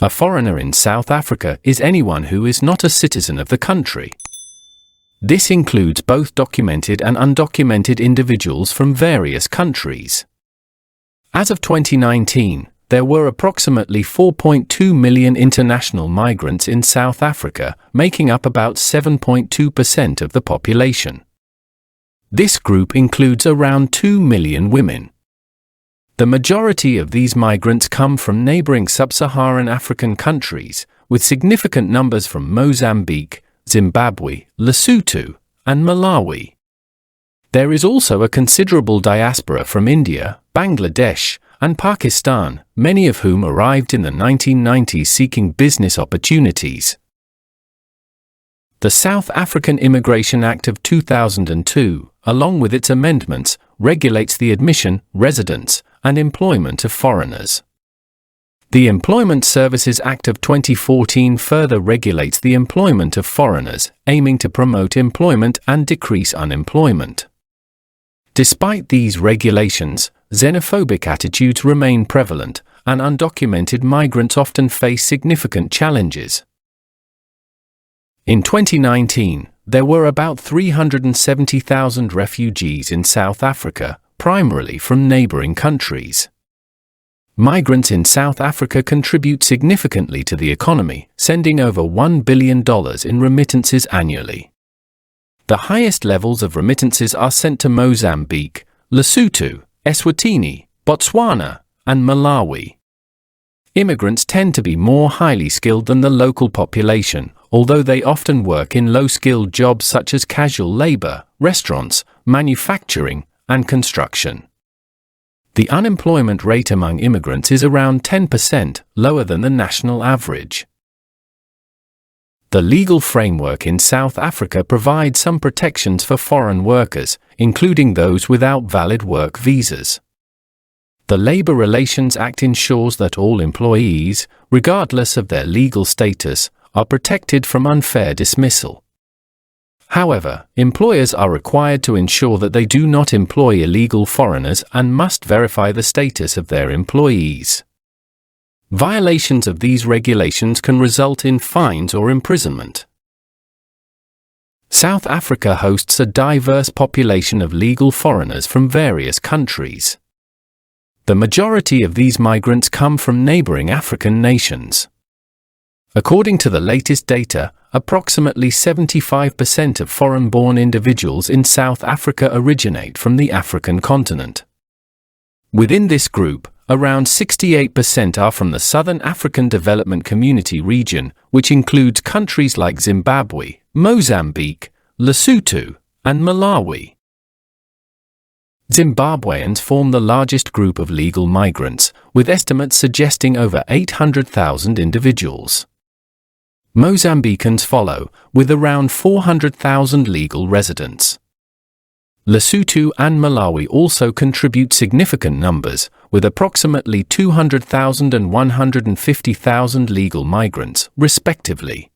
A foreigner in South Africa is anyone who is not a citizen of the country. This includes both documented and undocumented individuals from various countries. As of 2019, there were approximately 4.2 million international migrants in South Africa, making up about 7.2% of the population. This group includes around 2 million women. The majority of these migrants come from neighboring sub-Saharan African countries, with significant numbers from Mozambique, Zimbabwe, Lesotho, and Malawi. There is also a considerable diaspora from India, Bangladesh, and Pakistan, many of whom arrived in the 1990s seeking business opportunities. The South African Immigration Act of 2002, along with its amendments, regulates the admission, residence, and employment of foreigners. The Employment Services Act of 2014 further regulates the employment of foreigners, aiming to promote employment and decrease unemployment. Despite these regulations, xenophobic attitudes remain prevalent, and undocumented migrants often face significant challenges. In 2019, there were about 370,000 refugees in South Africa, primarily from neighboring countries. Migrants in South Africa contribute significantly to the economy, sending over $1 billion in remittances annually. The highest levels of remittances are sent to Mozambique, Lesotho, Eswatini, Botswana, and Malawi. Immigrants tend to be more highly skilled than the local population, although they often work in low-skilled jobs such as casual labor, restaurants, manufacturing, and construction. The unemployment rate among immigrants is around 10%, lower than the national average. The legal framework in South Africa provides some protections for foreign workers, including those without valid work visas. The Labour Relations Act ensures that all employees, regardless of their legal status, are protected from unfair dismissal. However, employers are required to ensure that they do not employ illegal foreigners and must verify the status of their employees. Violations of these regulations can result in fines or imprisonment. South Africa hosts a diverse population of legal foreigners from various countries. The majority of these migrants come from neighboring African nations. According to the latest data, approximately 75% of foreign-born individuals in South Africa originate from the African continent. Within this group, around 68% are from the Southern African Development Community region, which includes countries like Zimbabwe, Mozambique, Lesotho, and Malawi. Zimbabweans form the largest group of legal migrants, with estimates suggesting over 800,000 individuals. Mozambicans follow, with around 400,000 legal residents. Lesotho and Malawi also contribute significant numbers, with approximately 200,000 and 150,000 legal migrants, respectively.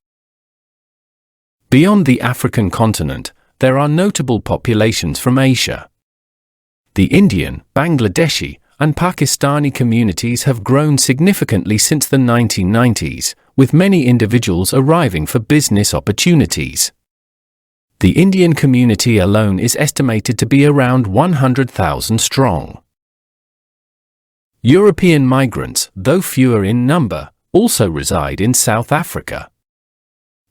Beyond the African continent, there are notable populations from Asia. The Indian, Bangladeshi, and Pakistani communities have grown significantly since the 1990s, with many individuals arriving for business opportunities. The Indian community alone is estimated to be around 100,000 strong. European migrants, though fewer in number, also reside in South Africa.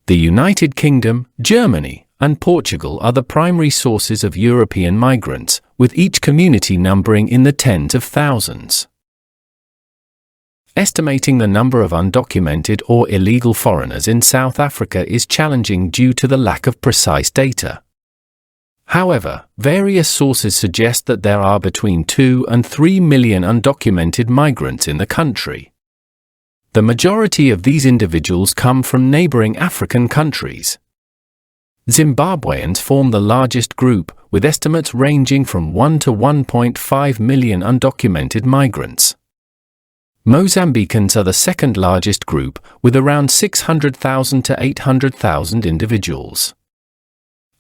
The United Kingdom, Germany, and Portugal are the primary sources of European migrants, with each community numbering in the tens of thousands. Estimating the number of undocumented or illegal foreigners in South Africa is challenging due to the lack of precise data. However, various sources suggest that there are between 2 and 3 million undocumented migrants in the country. The majority of these individuals come from neighboring African countries. Zimbabweans form the largest group, with estimates ranging from 1 to 1.5 million undocumented migrants. Mozambicans are the second largest group, with around 600,000 to 800,000 individuals.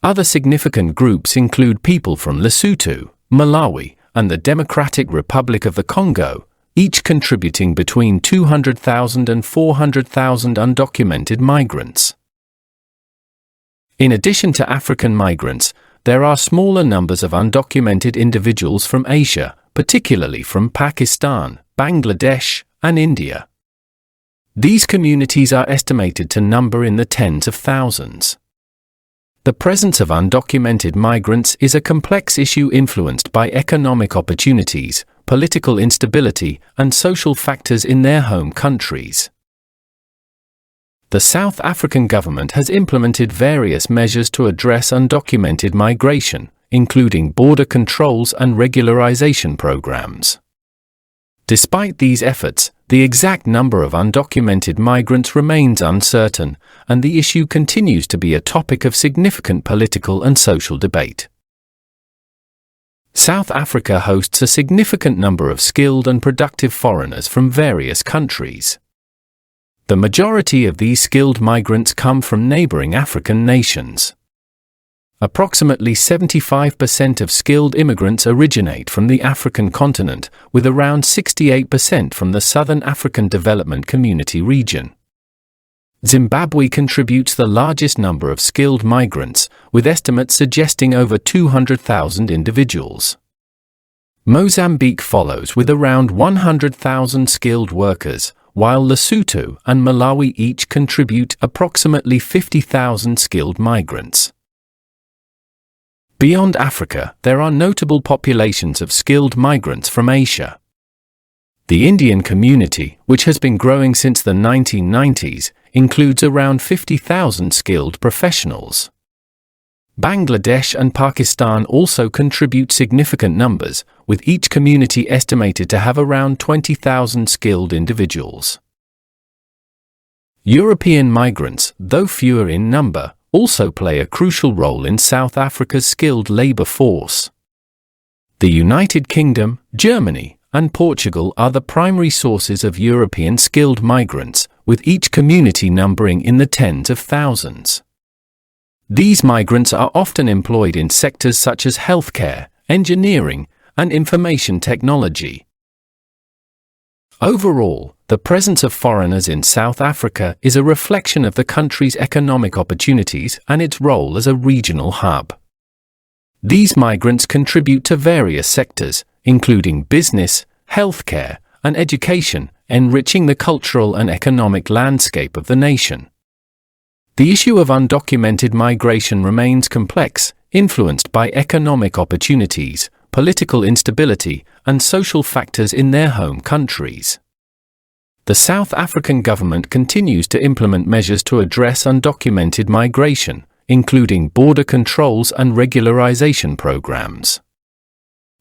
Other significant groups include people from Lesotho, Malawi, and the Democratic Republic of the Congo, each contributing between 200,000 and 400,000 undocumented migrants. In addition to African migrants, there are smaller numbers of undocumented individuals from Asia, particularly from Pakistan, Bangladesh, and India. These communities are estimated to number in the tens of thousands. The presence of undocumented migrants is a complex issue influenced by economic opportunities, political instability, and social factors in their home countries. The South African government has implemented various measures to address undocumented migration, including border controls and regularization programs. Despite these efforts, the exact number of undocumented migrants remains uncertain, and the issue continues to be a topic of significant political and social debate. South Africa hosts a significant number of skilled and productive foreigners from various countries. The majority of these skilled migrants come from neighboring African nations. Approximately 75% of skilled immigrants originate from the African continent, with around 68% from the Southern African Development Community region. Zimbabwe contributes the largest number of skilled migrants, with estimates suggesting over 200,000 individuals. Mozambique follows with around 100,000 skilled workers, while Lesotho and Malawi each contribute approximately 50,000 skilled migrants. Beyond Africa, there are notable populations of skilled migrants from Asia. The Indian community, which has been growing since the 1990s, includes around 50,000 skilled professionals. Bangladesh and Pakistan also contribute significant numbers, with each community estimated to have around 20,000 skilled individuals. European migrants, though fewer in number, also play a crucial role in South Africa's skilled labor force. The United Kingdom, Germany, and Portugal are the primary sources of European skilled migrants, with each community numbering in the tens of thousands. These migrants are often employed in sectors such as healthcare, engineering, and information technology. Overall, the presence of foreigners in South Africa is a reflection of the country's economic opportunities and its role as a regional hub. These migrants contribute to various sectors, including business, healthcare, and education, enriching the cultural and economic landscape of the nation. The issue of undocumented migration remains complex, influenced by economic opportunities, political instability, and social factors in their home countries. The South African government continues to implement measures to address undocumented migration, including border controls and regularization programs.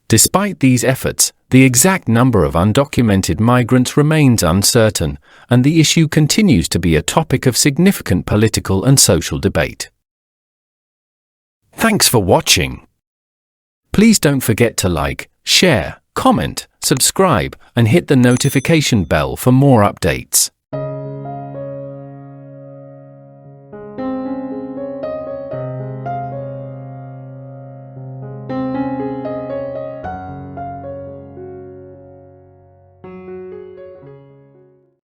Despite these efforts, the exact number of undocumented migrants remains uncertain, and the issue continues to be a topic of significant political and social debate. Thanks for watching. Please don't forget to like, share, comment, subscribe, and hit the notification bell for more updates.